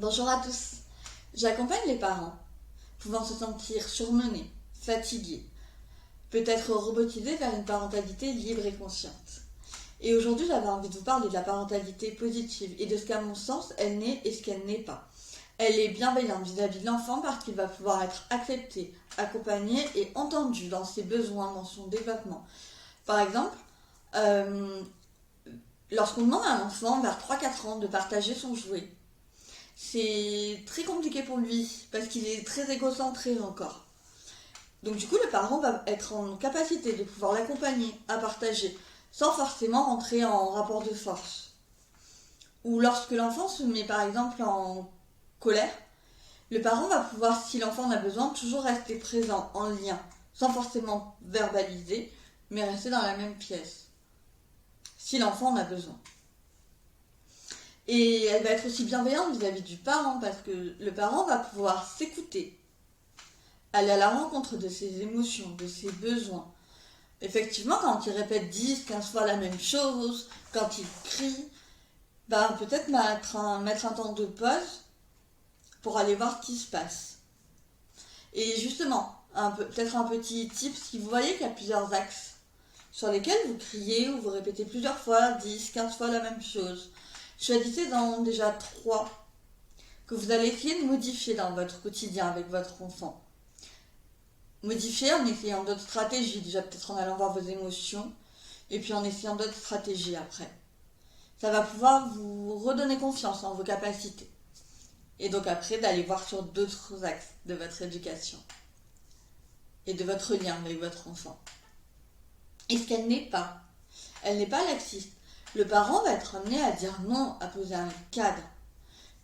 Bonjour à tous. J'accompagne les parents pouvant se sentir surmenés, fatigués, peut-être robotisés vers une parentalité libre et consciente. Et aujourd'hui, j'avais envie de vous parler de la parentalité positive et de ce qu'à mon sens, elle n'est et ce qu'elle n'est pas. Elle est bienveillante vis-à-vis de l'enfant parce qu'il va pouvoir être accepté, accompagné et entendu dans ses besoins, dans son développement. Par exemple, lorsqu'on demande à un enfant vers 3-4 ans de partager son jouet, c'est très compliqué pour lui parce qu'il est très égocentré encore. Donc du coup, le parent va être en capacité de pouvoir l'accompagner à partager sans forcément rentrer en rapport de force. Ou lorsque l'enfant se met par exemple en colère, le parent va pouvoir, si l'enfant en a besoin, toujours rester présent, en lien, sans forcément verbaliser, mais rester dans la même pièce, si l'enfant en a besoin. Et elle va être aussi bienveillante vis-à-vis du parent, parce que le parent va pouvoir s'écouter, aller à la rencontre de ses émotions, de ses besoins. Effectivement, quand il répète 10-15 fois la même chose, quand il crie, peut-être mettre un temps de pause pour aller voir ce qui se passe. Et justement, peut-être un petit tip, si vous voyez qu'il y a plusieurs axes sur lesquels vous criez ou vous répétez plusieurs fois, 10-15 fois la même chose, choisissez-en déjà 3 que vous allez essayer de modifier dans votre quotidien avec votre enfant. Modifier en essayant d'autres stratégies, déjà peut-être en allant voir vos émotions, et puis en essayant d'autres stratégies après. Ça va pouvoir vous redonner confiance en vos capacités. Et donc après, d'aller voir sur d'autres axes de votre éducation et de votre lien avec votre enfant. Et ce qu'elle n'est pas, elle n'est pas laxiste. Le parent va être amené à dire non, à poser un cadre,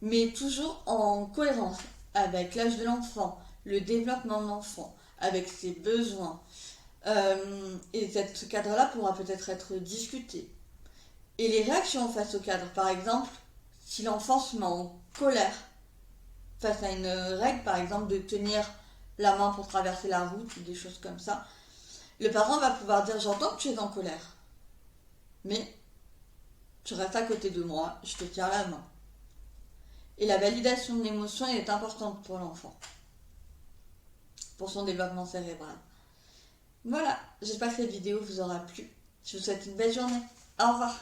mais toujours en cohérence avec l'âge de l'enfant, le développement de l'enfant, avec ses besoins. Et ce cadre-là pourra peut-être être discuté. Et les réactions face au cadre, par exemple, si l'enfant se met en colère face à une règle, par exemple de tenir la main pour traverser la route ou des choses comme ça, le parent va pouvoir dire j'entends que tu es en colère, mais tu restes à côté de moi, je te tiens la main. Et la validation de l'émotion est importante pour l'enfant, pour son développement cérébral. Voilà, j'espère que cette vidéo vous aura plu. Je vous souhaite une belle journée. Au revoir.